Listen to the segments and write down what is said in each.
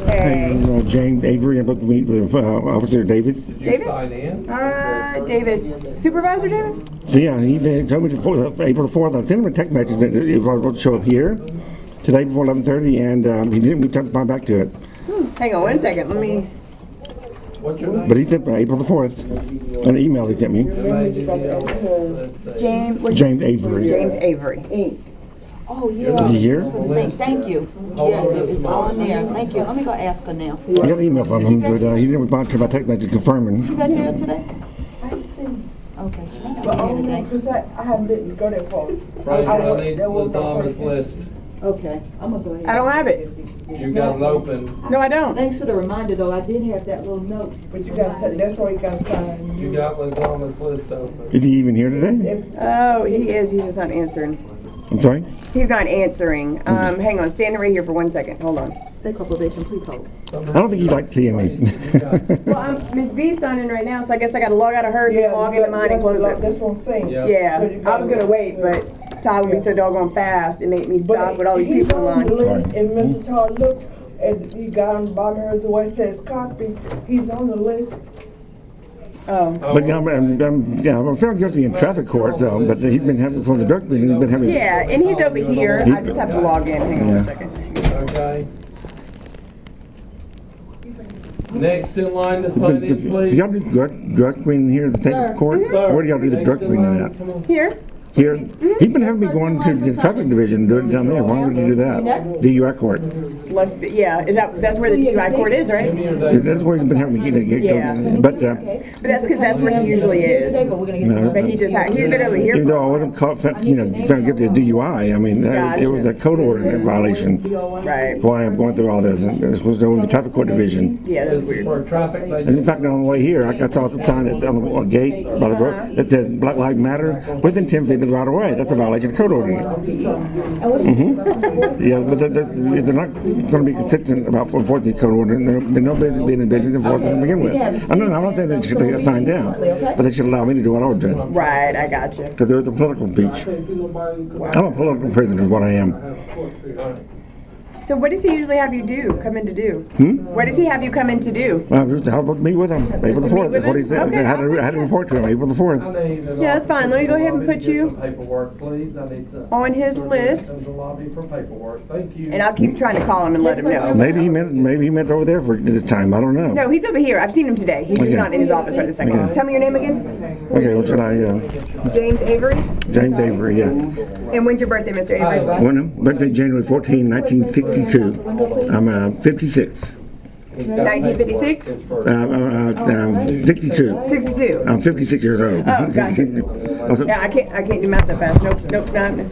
Hey. James Avery, I'm about to meet with Officer Davis. Davis? Davis. Supervisor Davis? So yeah, he told me April the 4th. I sent him a text message that if I was going to show up here today before 11:30, and he didn't reply back to it. Hang on 1 second. Let me. What's your name? But he said April the 4th. An email he sent me. James Avery. James Avery. Oh, yeah. Is he here? Thank you. Yeah, it's on there. Thank you. Let me go ask her now. I got an email from him, but he didn't reply to my text message confirming. She been here today? I haven't seen. Okay. She ain't But got only here today. because I haven't go that far. Right, I need That was the the Thomas first- list. Okay, I'm gonna go ahead. I don't have it. You got it open. No, I don't. Thanks for the reminder, though. I did have that little note. But you got, that's why you got signed. You got the Thomas list open. Is he even here today? Oh, he is. He's just not answering. I'm sorry? He's not answering. Hang on. Stand right here for 1 second. Hold on. Stay probation, please hold. I don't think he likes seeing me. Well, Miss B's signing right now, so I guess I got to log out of hers and log into mine and close it. That's what I'm saying. Yeah. Yeah, So you I was gotta- gonna wait, but Todd would be so doggone fast, it made me stop with all these He's people in on the line. list, and Mr. Todd, look, and you got on the bottom of hers where it says copy, he's on the list. Oh, But yeah, I'm found guilty in traffic court, though. But he's been having for the drug screen. He's been having. yeah, and he's over here. I just have to log in. Hang on Yeah. 1 second. Okay. Next in line to sign in, Do please. y'all do drug screen here at the state court? Where do y'all do the drug Next in screening line, at? come on. Here. Here? He's been having me going to the traffic division and do it down there. Why would you do that? DUI court. Yeah, that's where the DUI court is, right? Give me your date. That's where he's been having me get Yeah. going. But But that's because that's where he usually is. But we're gonna get No. But he just he's been over here. even though I wasn't caught, found guilty of DUI, I mean, it was a code order violation. Right. Why I'm going through all this. And it's supposed to go to the traffic court division. Yeah, that's This is weird. for traffic. And in fact, on the way here, I saw some sign that's on the gate by the road that said Black Lives Matter within 10 feet of the right of way. That's a violation of code order. Yeah, but they're not going to be consistent about enforcing the code order. And they're no business being in business enforcing to begin with. I'm not saying they should be signed down, but they should allow me to do what I was doing. Right, I got you. Because there's a political speech. I'm a political prisoner is what I am. So what does he usually have you do? Come in to do? What does he have you come in to do? Well, just how about meet with him? April the 4th. That's what he said. Okay. I had to report to him April the 4th. Yeah, that's fine. Let me go ahead and put you Some paperwork, please. I need some. on his Send list, the lobby for paperwork. Thank you. and I'll keep trying to call him and let him know. Maybe he meant over there for this time. I don't know. No, he's over here. I've seen him today. He's just Okay. not in his office right this second. Okay. Tell me your name again. Okay, what should I? James Avery. James Avery, yeah. And when's your birthday, Mr. Avery? When birthday January 14, 1962. I'm 56. 1956? 62. 62. I'm 56 years old. Oh, gotcha. Yeah, I can't do math that fast. Nope, not happening.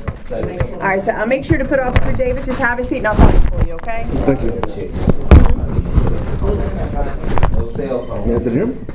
All right, so I'll make sure to put Officer Davis. Just have a seat and I'll call him for you, okay? Thank you. Is it him?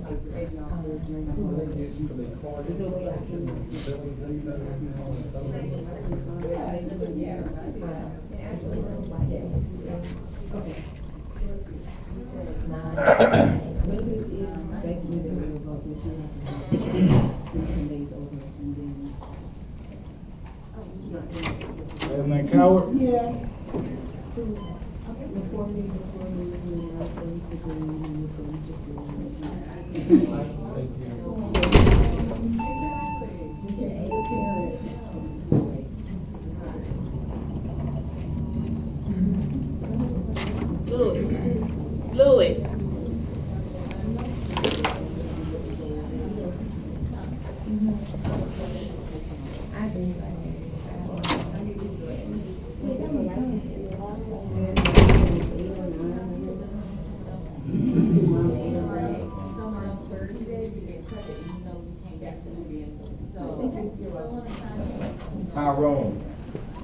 Last name Coward? Yeah. Louis. Tyrone,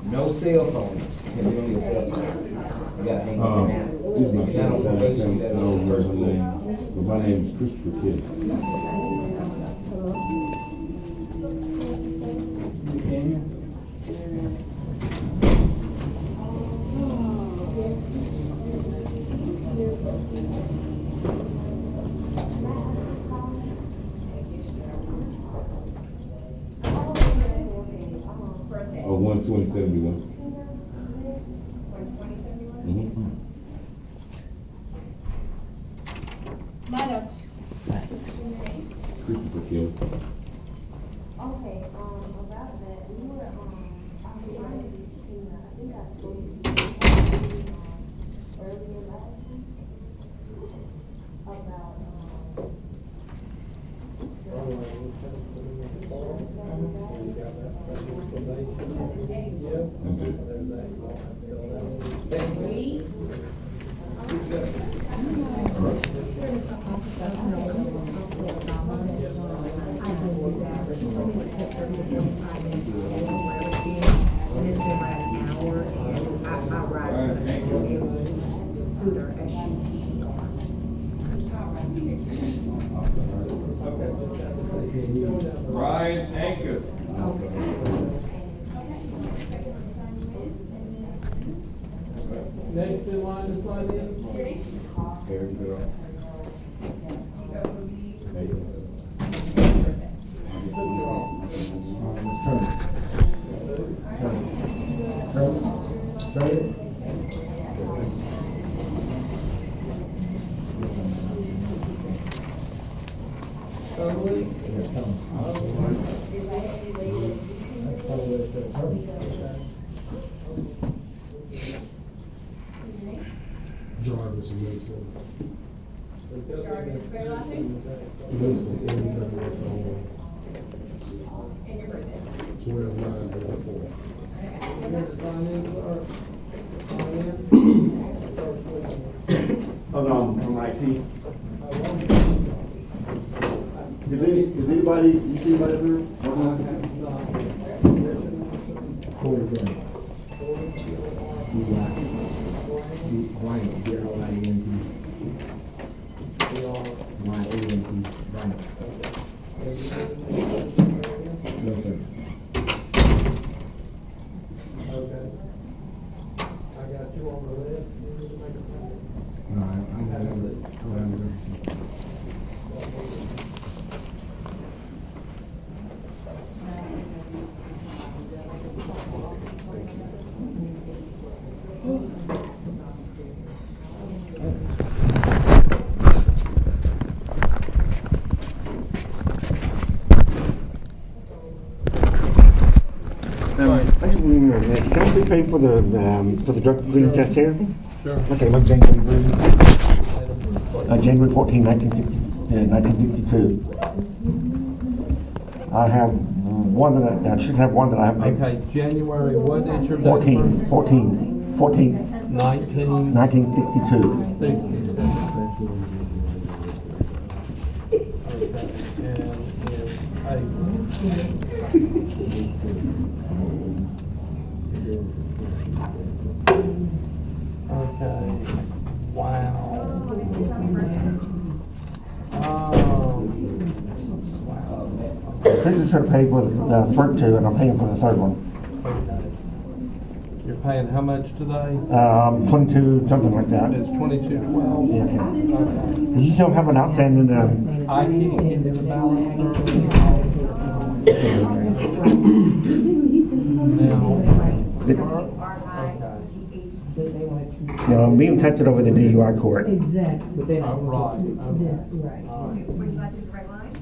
no cell phone. You don't need a cell phone. You gotta hang up. Excuse me, You're not on probation, you gotta know the first my name. name. But my name is Christopher Kidd. Oh, 12071. Mm-hmm. Christopher Kidd. Okay, about that, we were, I'm trying to, I think I spoke to you, earlier last week, about, Ryan Anchor. Next in line to sign in. Very good. Jarvis and Mason. Mason, And your birthday. 12/9/04. Sign in, sir. Sign in. Oh, no, I'm IT. Is anybody, you see anybody there? Corey Grant. Bryant, B-R-Y-A-N-T. Y-A-N-T, Bryant. No, sir. Okay. I got you on the list. You need to make a comment. No, I'm not gonna. I just want to know, can we pay for the drug screening test here? Sure. Okay, look, January 14, 1952. I have one that I should have one that I have. Okay, January, what is your date? 14, 19. 1962. Okay, wow. Oh. Davis should have paid for the first two, and I'm paying for the third one. You're paying how much today? 22, something like that. It's 22.12. Yeah, okay. Okay. You still have an outstanding, I can't get to the balance. Now, I'm being tested over the DUI court. Exactly. Oh, right. Okay. Would you like to the right line?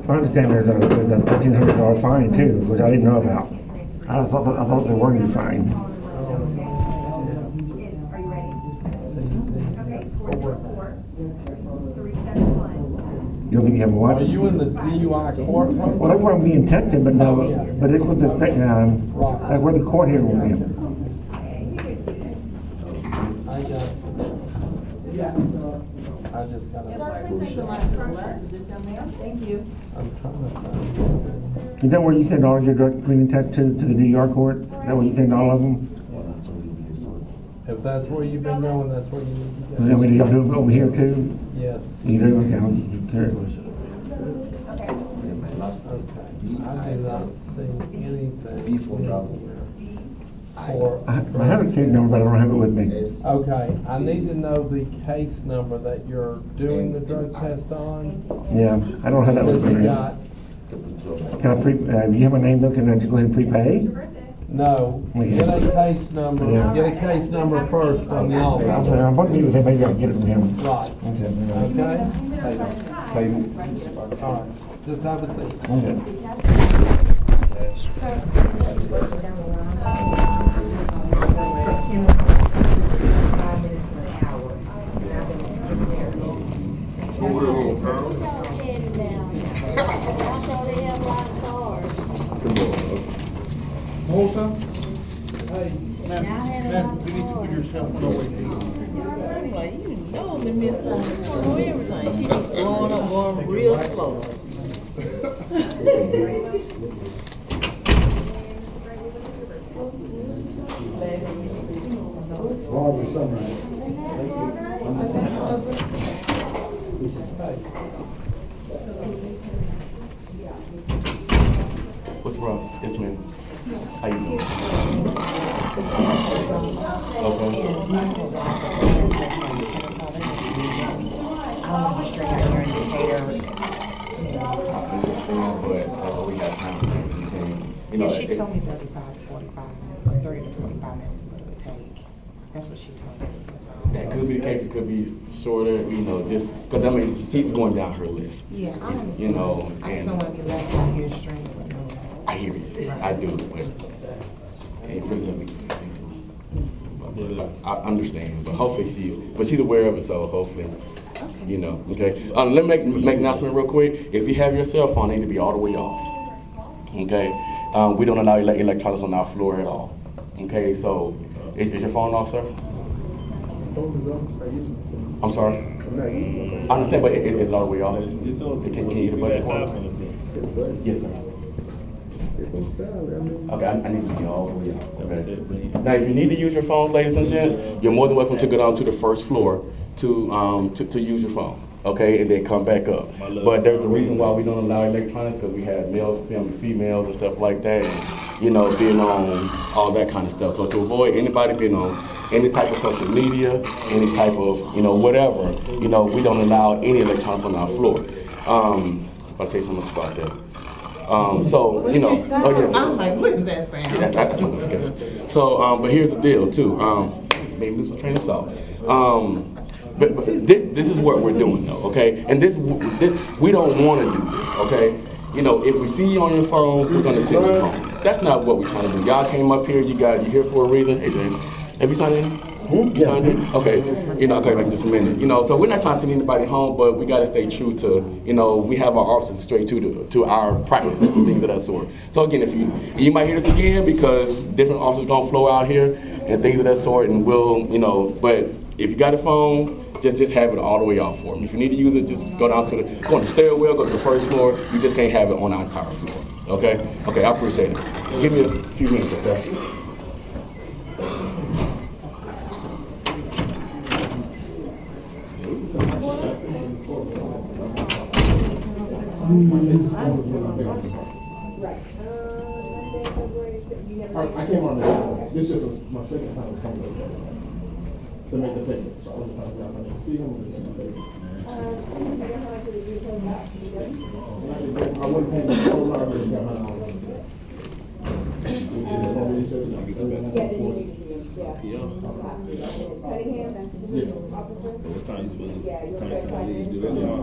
I understand there's a $1,500 fine too, which I didn't know about. I thought there weren't any fine. Are you ready? Okay, 404-371. You don't think you have Are what? you in the DUI court? Well, that's where I'm being tested, but no, but it's with the, like where the court hearing will be. I got. I just got Thank you. I'm trying to find. Is that where you send all your drug screening tests to the DUI court? Is that where you send all of them? If that's where you've been going, that's where you need to Is that go. what you do over here too? Yes. You do? Okay, I'm curious. Okay. I do not see anything. For, I have a case number, but I don't have it with me. okay, I need to know the case number that you're doing the drug test on. Yeah, I don't have that with Because you me. got, Can I you have my name though? Can I just go ahead and prepay? no, get a case number, Yeah. get a case number first from the office. I'm sorry, I'm going to meet with him, maybe I'll get it from him. Right, Okay. okay? All right, just have a seat. Okay. Melissa? Hey, ma'am, you need to put your cell phone away. Like, you know me, Miss Summer, you know everything. She be slowing up, going real slow. Barbara Sunrise. What's wrong? Yes, ma'am. How you doing? Okay. I want to straight out your indicator. But we have time to you know. Yeah, she told me 35 to 45 minutes, or 30 to 45 minutes is what it would take. That's what she told me. That could be the case. It could be shorter. You know, just because I mean she's going down her list. Yeah, I understand. You know, I just and don't want to be left out here stranded with no. I hear you. I do, but it really let me. I understand, but hopefully she's aware of it, so hopefully, you know, okay. Let me make an announcement real quick. If you have your cell phone, it need to be all the way off, okay? We don't allow electronics on our floor at all, okay? So, is your phone off, sir? I'm sorry? I understand, but it's all the way off. Can you hit the button for me? Yes, sir. Okay, I need to be all the way out. Okay. Now, if you need to use your phone, ladies and gents, you're more than welcome to go down to the first floor to use your phone. Okay, and then come back up. But there's a reason why we don't allow electronics, because we have males, females, and stuff like that. And, you know, being on all that kind of stuff. So to avoid anybody being on any type of social media, any type of, you know, whatever, you know, we don't allow any electronics on our floor. I'll say something about that. So, you know, oh yeah. I'm like, what is that sound? Yeah, that's what I'm guessing. So, but here's the deal too. Maybe lose my train of thought. But this is what we're doing though, okay? And this we don't want to do this, okay? You know, if we see you on your phone, we're gonna send you home. That's not what we're trying to do. Y'all came up here, you're here for a reason. Hey, James, have you signed in? You signed in? Okay. You know, I'll come back in just a minute. You know, so we're not trying to send anybody home, but we got to stay true to, you know, we have our officers straight to our practices and things of that sort. So again, if you might hear this again because different officers gonna flow out here and things of that sort, and we'll, you know, but if you got a phone, just have it all the way off for them. If you need to use it, just go down to go on the stairwell, go to the first floor. You just can't have it on our entire floor. Okay? Okay, I appreciate it. Give me a few minutes, okay? I came on the, this is my second time coming to make the payment, so I was trying to figure out if I need to see him or just make the payment. I wouldn't pay the whole lot of it, got my own. What time you supposed to leave? Do that now?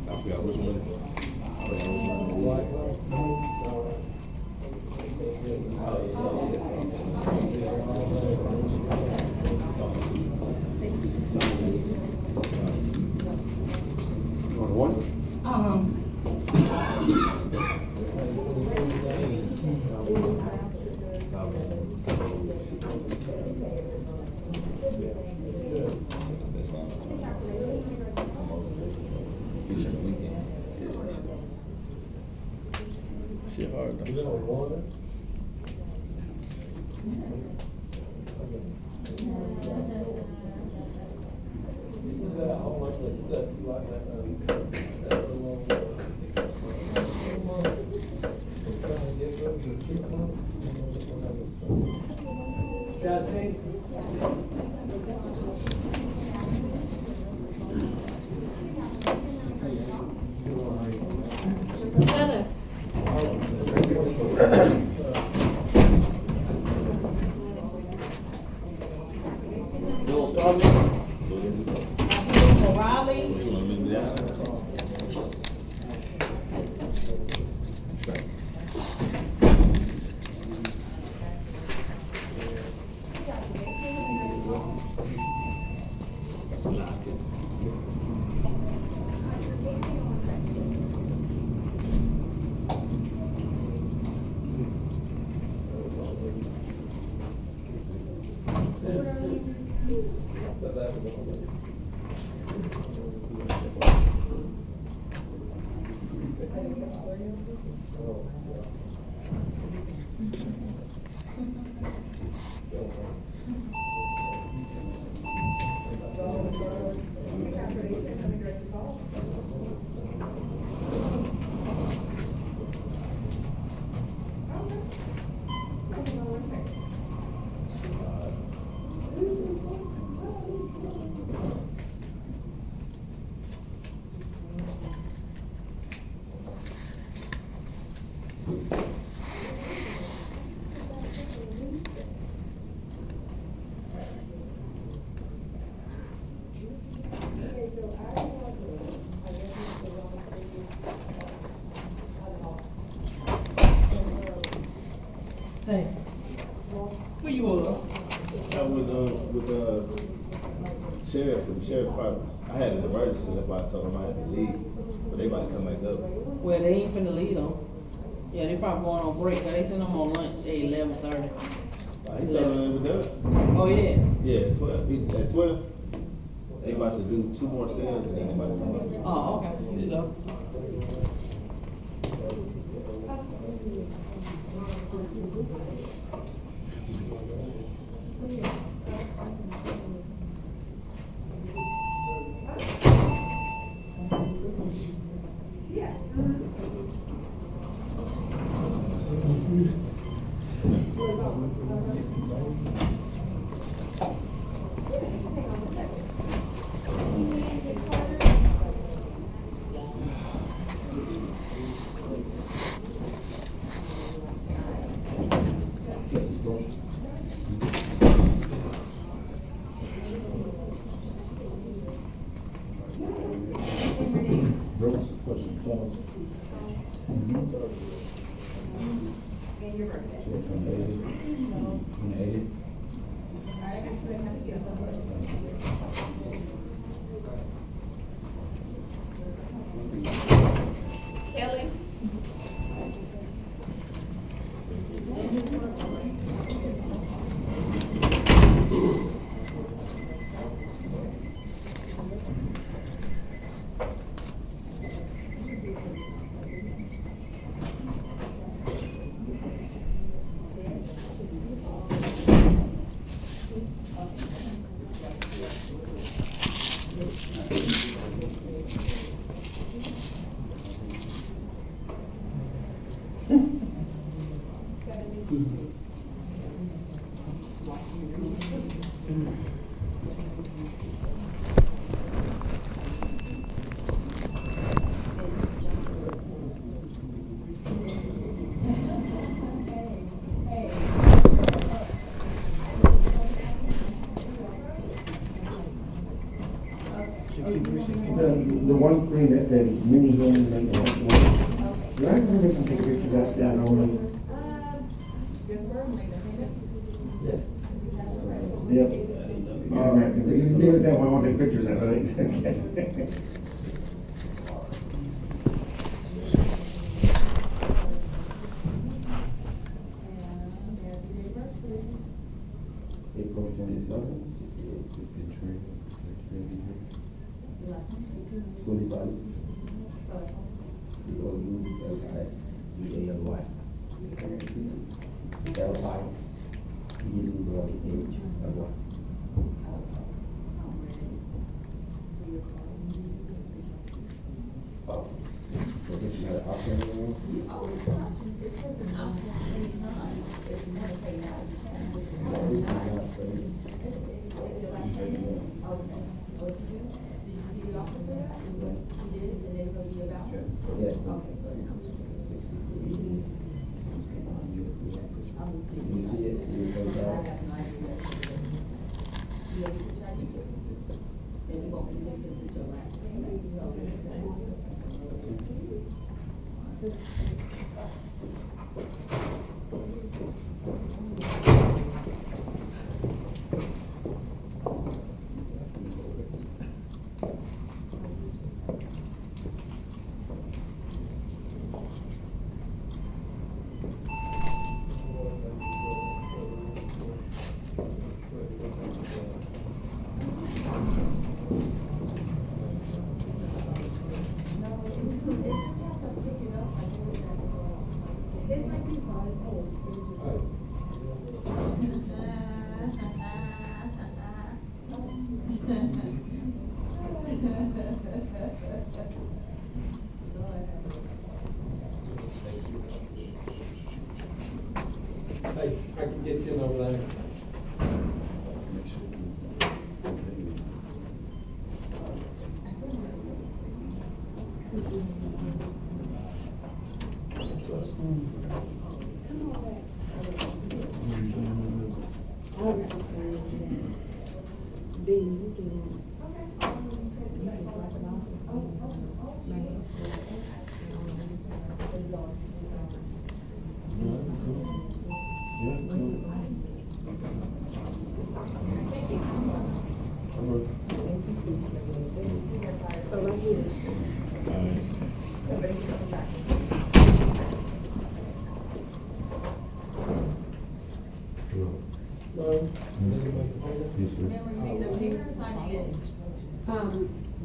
I forgot which one. Shit hard though. Hey, where you were? I was with sheriff from the sheriff department. I had an emergency, that's why I told them I had to leave. But they about to come back up. Well, they ain't finna leave them. Yeah, they probably going on break. They send them on lunch at 11:30. He told them they were done. Oh, yeah? Yeah, 12. At 12, they about to do 2 more sales and then they about to come up. Oh, okay. You go. screen that says mini hand and like that. Do I have to take a picture of that down on Yeah. Yep. All right. You see what that one, I want to take pictures of it. Hey, I can get you over there.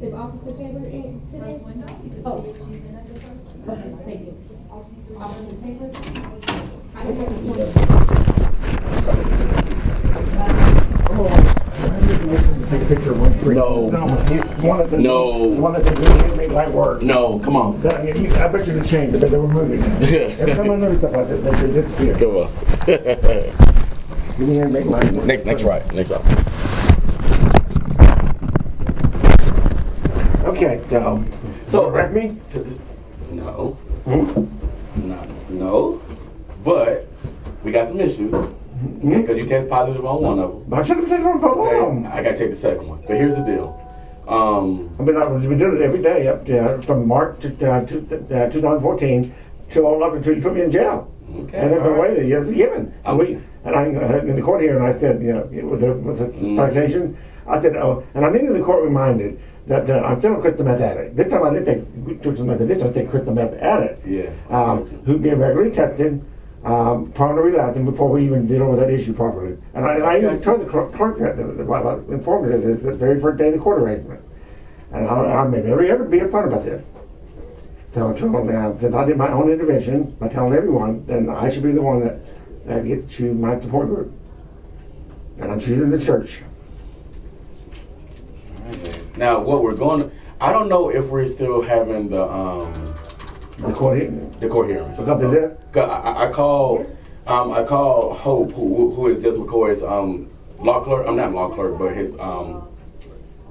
Is Officer Taylor in today? Oh. Okay, thank you. Officer Taylor? I don't have a Take a picture of one screen. No. No. One that really make light work. No, come on. I bet you the change, but they were moving. Every time I notice stuff like that, they disappear. Come on. Give me here and make light work. Next right. Next up. Okay, so correct me? No. Hmm? No. But we got some issues. Because you test positive on one of them. I should have taken one for long. I got to take the second one. But here's the deal. I've been doing it every day up to, from March to 2014 till all up until you put me in jail. Okay. And then away there, it's a given. And I in the court hearing, I said, you know, with the citation, I said, oh, and I needed the court reminded that I'm still a crystal meth addict. This time I didn't take meth addiction, I take crystal meth addict. Yeah. Who get regularly tested, prone to relapsing before we even deal with that issue properly. And I even told the clerk that, informed me that the very first day of the court arrangement. And I made every effort to be upfront about this. So I told them, since I did my own intervention by telling everyone, then I should be the one that gets to choose my support group. And I'm choosing the church. Now, what we're going to, I don't know if we're still having the court hearings. The court hearings. Because they did? I called Hope, who is Judge McCoy's law clerk. I'm not law clerk, but his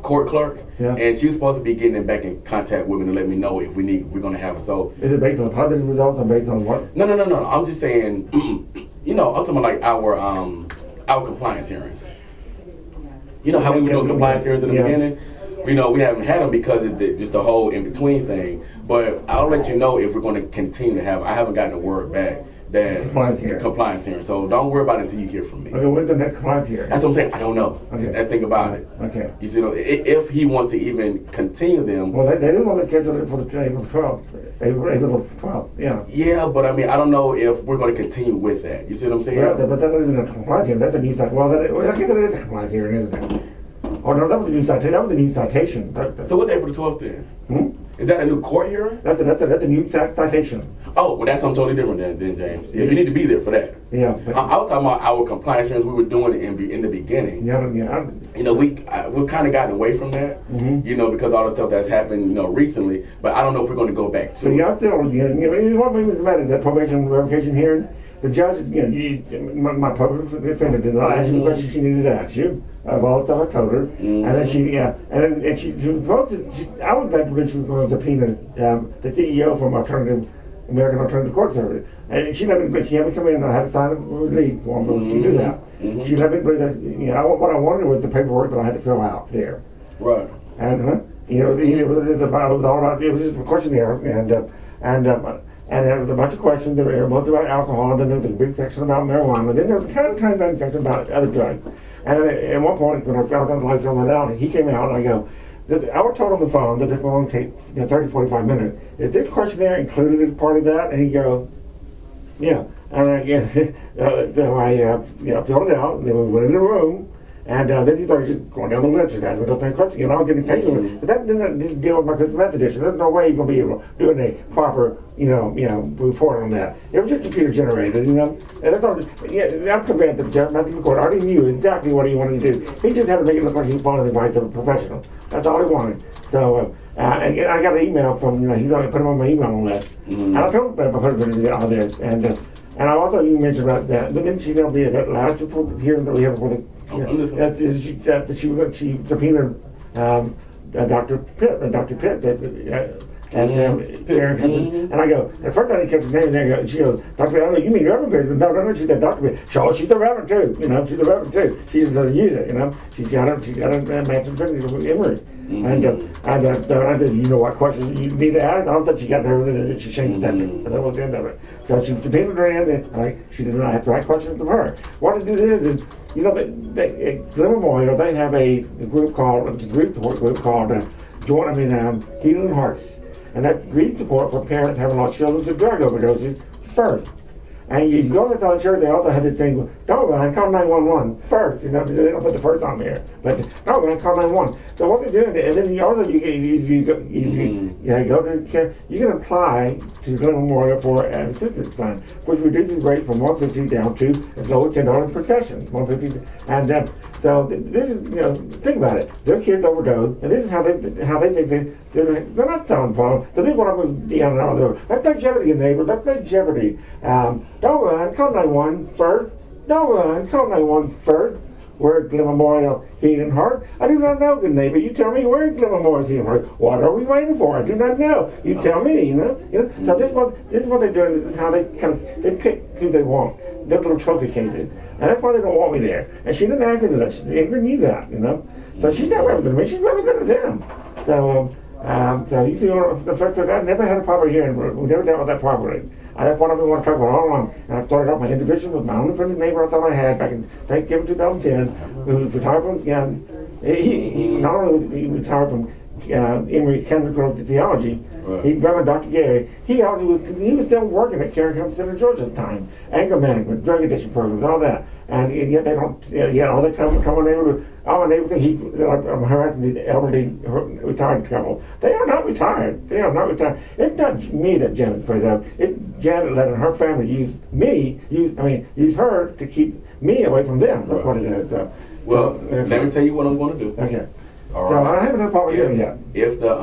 court clerk. Yeah. And she was supposed to be getting back in contact with me to let me know if we're going to have it. So is it based on positive results or based on what? No. I'm just saying, you know, I'm talking about like our compliance hearings. You know how we were doing compliance hearings in the beginning? You know, we haven't had them because it's just the whole in-between thing. But I'll let you know if we're going to continue to have. I haven't gotten a word back that compliance hearing. So don't worry about it until you hear from me. Okay, when's the next compliance hearing? That's what I'm saying. I don't know. Okay. That's the thing about it. Okay. You see, if he wants to even continue them. Well, they didn't want to schedule it for the April 12th. April 12th, yeah. Yeah, but I mean, I don't know if we're going to continue with that. You see what I'm saying? Yeah, but that isn't a compliance hearing. That's a new citation. Well, I guess that is a compliance hearing, isn't it? Oh no, that was a new citation. That was a new citation. So what's April 12th then? Is that a new court hearing? That's a new citation. Oh, well, that's something totally different than James. Yeah, you need to be there for that. Yeah. I was talking about our compliance hearings we were doing in the beginning. Yeah. You know, we've kind of gotten away from that. You know, because all the stuff that's happened, you know, recently. But I don't know if we're going to go back to. So yeah, still, what made me mad at that probation revocation hearing? The judge, my public defender did not ask you the question she needed to ask you of all the stuff I told her, and then she was supposed to. I was glad that she was going to subpoena the CEO from American Alternative Court Service, and she let me come in. And I had to sign a release form, but she do that. She let me bring that. What I wanted was the paperwork that I had to fill out there. Right. And it was all about. It was just a questionnaire, and there was a bunch of questions. There were mostly about alcohol, and then there was a big section about marijuana, and then there was a kind of section about other drugs. And then at one point, when I found out I filled that out, he came out, and I go, I was told on the phone that it will only take 30, 45 minutes. Is this questionnaire included as part of that? And he goes, yeah. And I filled it out, and then we went in the room. And then he started just going down the list and asking those same questions, and I was getting paid for it. But that didn't deal with my Christmas method edition. There's no way you're going to be able to do a proper, report on that. It was just computer generated, And that's all. I'm convinced that Matthew McCord already knew exactly what he wanted to do. He just had to make it look like he followed the advice of a professional. That's all he wanted. So, and I got an email from, he's already put him on my email list. And I told him my husband to get all this. And I also, you mentioned about that. But then she told me that last report hearing that we have for the. She subpoenaed Dr. Pitt, and I go, at first I didn't catch his name, and then she goes, Dr. Pitt, you mean Reverend Pitt? No, she said Dr. Pitt. She's the Reverend too, she's the Reverend too. She's the user, She's got a master's degree from Emory. And I said, you know what questions you need to ask? I don't think she got nervous and she changed that, and that was the end of it. So she subpoenaed her in, and she did not have to write questions from her. What it is at Glen Memorial, they have a group called Healing Hearts. And that grief support for parents having lost children to drug overdoses first. And you go to the church, they also had this thing, don't call 911 first. They don't put the first on there. But call 911. So what they're doing, and then you go to care, you can apply to Glen Memorial for an assistance fund, which reduces rate from $150 down to as low as $10 per session. $150, and so this is, think about it. Their kids overdose, and this is how they think they're not selling problems. So this is what I was let's play Jeopardy, neighbor. Let's play Jeopardy. Don't run, call 911 first. Don't run, call 911 first. Where's Glen Memorial Healing Heart? I do not know, good neighbor. You tell me where's Glen Memorial Healing Heart. What are we waiting for? I do not know. You tell me, So this is what they're doing. This is how they pick who they want. Their little trophy cases. And that's why they don't want me there. And she didn't ask me that. Ingrid knew that, So she's not representing me. She's representing them. So you see, the fact that I never had a proper hearing. We never dealt with that properly. That's what I've been wanting to talk about all along. And I started off my individual with my only friendly neighbor I thought I had back in Thanksgiving 2010, who was retired from, he not only was he retired from Emory Chemical Theology, he Reverend Dr. Gary, he was still working at Caring Health Center, Georgia at the time, anger management, drug addiction programs, all that. And yet they don't, all they come on neighborhood, all my neighbors think I'm harassing the elderly retired couple. They are not retired. They are not retired. It's not me that Janet's afraid of. It's Janet letting her family use her to keep me away from them. That's what it is. Well, let me tell you what I'm going to do. Okay. All so right. I haven't had a problem hearing yet. If the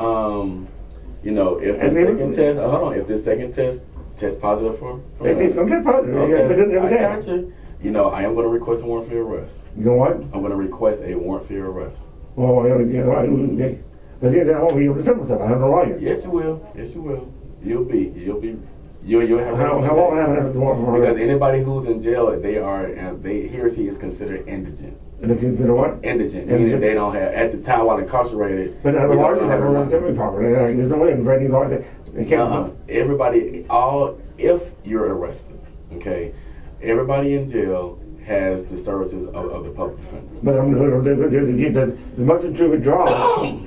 if this second test tests positive for if it's going to get positive, okay. but I got you. I am going to request a warrant for your arrest. You know what? I'm going to request a warrant for your arrest. Well, but then I won't be able to defend myself. I have no lawyer. Yes, you will. Yes, you will. You'll be You'll have How long have I ever done one? because anybody who's in jail, he or she is considered indigent. And if you know what? Indigent, meaning they don't have, at the time while incarcerated. But the we don't lawyers have have a money. real property. There's no way in Brady law that they can't. Everybody, if you're arrested, okay, everybody in jail has the services of the public defender. But the motion to withdraw, you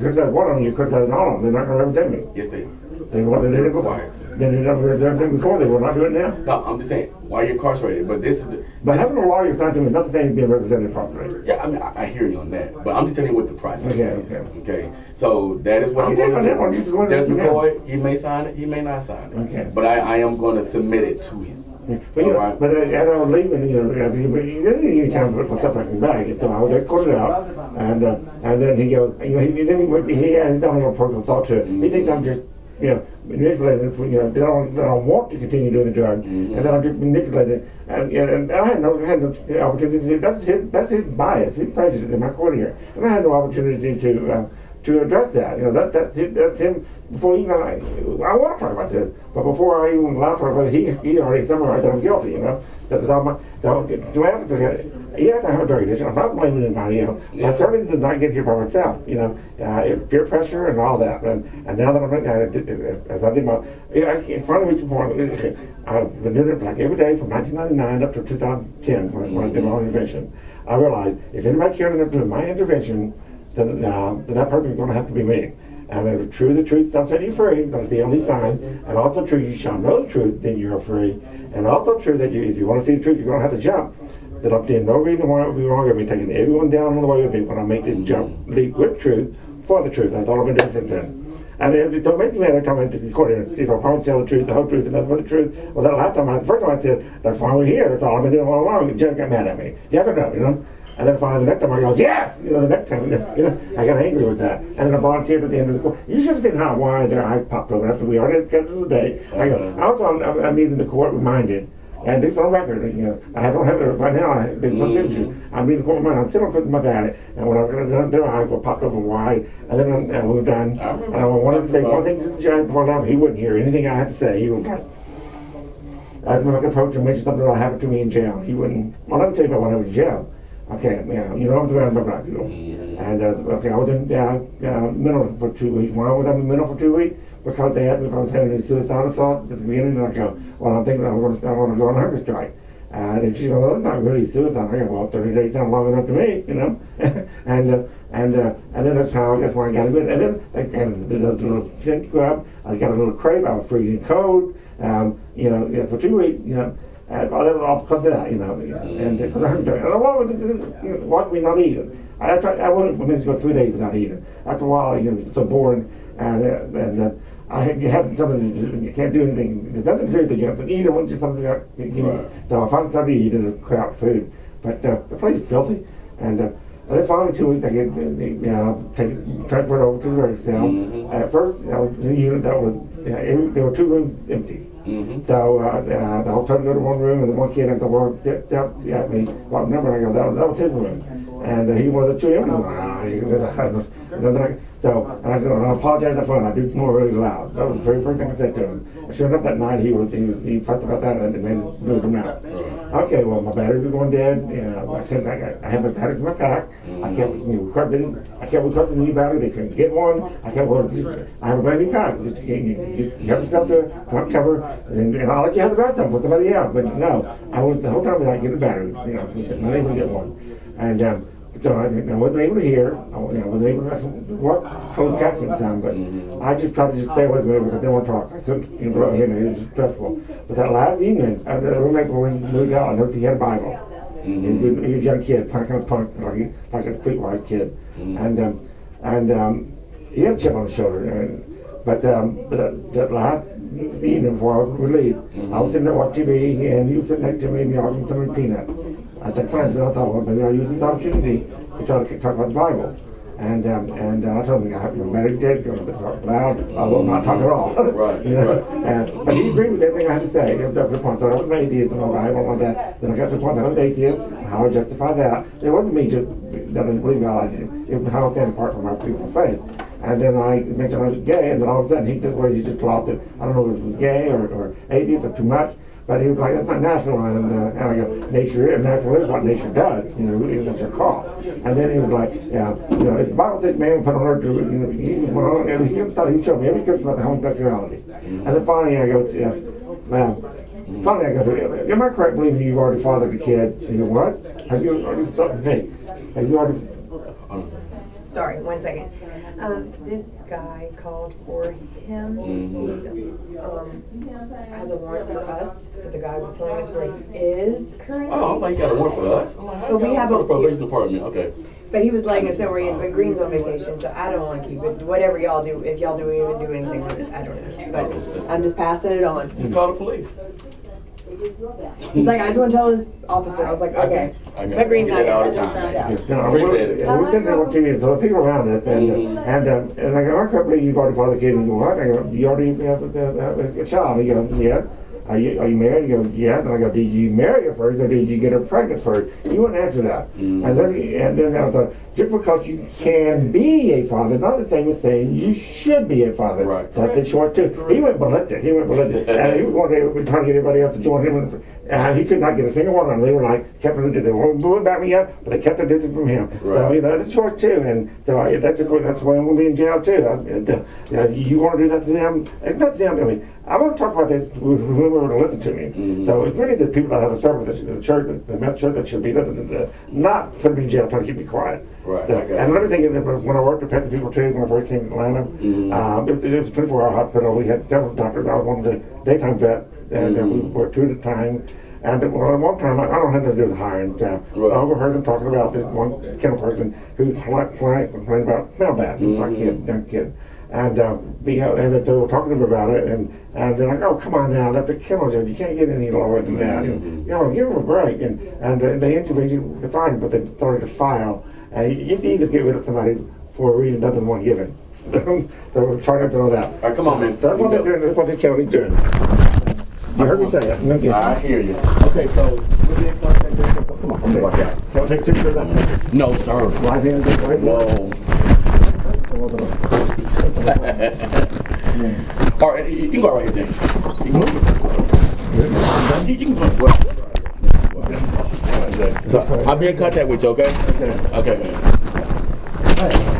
could have one of them, you could have all of them. They're not going to represent me. Yes, they are. They wanted They're to go required to. They didn't represent them before. They will not do it now. No, I'm just saying, while you're incarcerated, but this is the... But having a lawyer sign to me is not the same as being represented properly. Yeah, I mean, I hear you on that, but I'm just telling you what the process Okay, is. okay. Okay, so that is what I'm You going take on that one, you to just go do. ahead Judge and do McCoy, he may sign it, he may not sign it. Okay. But I am going to submit it to him. But you know, Alright. but as I was leaving, you didn't even time to put stuff like his bag. So I was there, caught it out, and then he goes, he has his own little personal thought to it. He thinks I'm just, manipulated. They don't want to continue doing the drug, and then I'm just manipulated. And I had no opportunity to do. That's his bias, his prejudice in my court here, and I had no opportunity to address that. That's him. Before even I want to talk about this, but before I even allowed to talk about it, he already summarized that I'm guilty. That's all my. He has to have a drug addiction. I'm not blaming anybody else. I certainly did not get here by myself. Peer pressure and all that. And now that I'm as I did my, in front of each point, I've been doing it like every day from 1999 up to 2010 when I did my own intervention. I realized if anybody cared enough to do my intervention, then that person is going to have to be me. And if it's true, the truth shall set you free. That's the only sign. And also true, you shall know the truth, then you are free. And also true that if you want to see the truth, you're going to have to jump. That I'm seeing no reason why it would be wrong. I've been taking everyone down on the way with me when I make this jump, leap with truth, for the truth. That's all I've been doing since then. And it don't make me mad every time I enter the court. If I promise to tell the truth, the whole truth, and nothing but the truth. Well, the first time I said, that's why we're here. That's all I've been doing all along. The judge got mad at me. Yes or no, And then finally the next time I go, yes! The next time, I got angry with that. And then I volunteered at the end of the court. You should have seen why their eyes popped open after we already scheduled the day. I was on meeting the court reminded, and it's on record, I don't have it right now, there's no issue. I'm meeting the court reminded, I'm still putting my at it, and when I got done, their eyes were popped open wide, and then we were done. And I wanted to say one thing to the judge before I left, he wouldn't hear anything I had to say. He was like, I was going to approach and mention something that happened to me in jail. He wouldn't, well, let me tell you about when I was in jail. Okay, I was around my block, and I was in mental for 2 weeks. When I was in the mental for 2 weeks, because they asked me if I was having any suicidal thoughts at the beginning, and I go, well, I'm thinking I want to go on a hunger strike. And she goes, well, that's not really suicide. I go, well, 30 days sounds long enough to me, and then that's how I guess when I got a bit. And then the little scent go up. I got a little crave. I was freezing cold. For 2 weeks, all because of that, and because I haven't done it. And why me not eating? I went to go 3 days without eating. After a while, it's so boring, and you have something, you can't do anything. There's nothing to do that you have to eat. Or just something that so I found something to eat and a crowd food. But the place is filthy, and then finally 2 weeks I get transferred over to the regular cell. At first, I was in a unit that was there were 2 rooms empty. So I was trying to go to one room, and the one kid at the wall stepped up at me. What number? I go, that was his room, and he was a 2 empty rooms. And I apologized up front. I do snore really loud. That was the very first thing I said to him. Sure enough, that night he fussed about that, and then moved him out. Okay, well, my battery was going dead. I had my batteries in my pack. I kept requesting a new battery. They couldn't get one. I have a brand new pack. Just help yourself to front cover, and I'll let you have the rest of them for somebody else. But no, I was the whole time without getting a battery. Not able to get one, and. So I wasn't able to hear. I wasn't able to work closed captioning time, but I just tried to stay with me because I didn't want to talk. I couldn't hear me. It was stressful. But that last evening, the roommate when we moved out, I noticed he had a Bible. He was a young kid, kind of punk, like a streetwise kid, and he had a chip on his shoulder. But that last evening before I was relieved, I was sitting there watching TV, and he was sitting next to me, and he was eating peanut. I had friends, and I thought, well, maybe I'll use this opportunity to try to talk about the Bible. And I told him, I'm married dead, going to talk loud, I will not talk at all. But he agreed with everything I had to say. It was up to the point that I was an atheist and all that, I don't want that. Then I got to the point that I was an atheist, and how I justify that. It wasn't me just that I didn't believe God, it was how I stand apart from my people of faith. And then I mentioned I was gay, and then all of a sudden he just lost it. I don't know if it was gay or atheist or too much, but he was like, that's not natural. And I go, nature is, natural is what nature does. You know, really, that's your call. And then he was like, yeah, you know, if the Bible says man put on earth, you know, he went on, and he showed me every scripture about the homosexuality. And then finally I go, finally I go to him. Am I correct believing you've already fathered a kid? You know what? Have you already started? Hey, have you already? Sorry, 1 second. This guy called for him. He has a warrant for us. So the guy was telling us where he is currently. Oh, I thought you got a warrant for us. But we have a probation department. Okay. But he was letting us know where he is. But Green's on vacation, so I don't want to keep it. Whatever y'all do, if y'all do even do anything with it, I don't know. But I'm just passing it on. Just call the police. He's like, I just want to tell this officer. I was like, okay. But Green's not all the here. time. Yeah. Appreciate it. We sitting there watching TV, so the people around us, and I go, I can't believe you've already fathered a kid. And you go, what? I go, you already have a child. He goes, yeah. Are you married? He goes, yeah. And I go, did you marry her first, or did you get her pregnant first? You wouldn't answer that. And then I thought, just because you can be a father, not the same as saying you should be a father. Right. That's the short too. He went ballistic. And he was trying to get everybody else to join him. And he could not get a single one of them. They were like, kept them, they weren't moving back me up, but they kept the distance from him. Right. So, you know, that's short too. And so that's why I'm going to be in jail too. You want to do that to them? It's not them. I mean, I want to talk about this with whoever will listen to me. So it's really the people that have to start with the church, the Methodist church that should be not put me in jail, trying to keep me quiet. Right. So, and another thing is that when I worked with pet people too, when I first came to Atlanta, it was a 24-hour hospital. We had several doctors. I was one of the daytime vets, and we worked 2 at a time. And one time, I don't have to do with hiring staff. Right. I overheard them talking about this one kennel person who complained about smell bad. He was like a young kid. And that they were talking to him about it, and they're like, oh, come on now, that's a kennel judge. You can't get any lower than that. You know, give him a break. And they interviewed to find him, but they started to file. And you can either get rid of somebody for a reason other than one given. So we're trying not to know that. All right, come on, man. That's what they're doing. That's what this kennel is doing. You heard me say that. No, I hear you. Okay, so we'll be in contact. Come on, come on. Don't take pictures of that. No, sir. Right hand, right no. All right, you can go right here, James. You can go. So I'll be in contact with you, okay? Okay, man.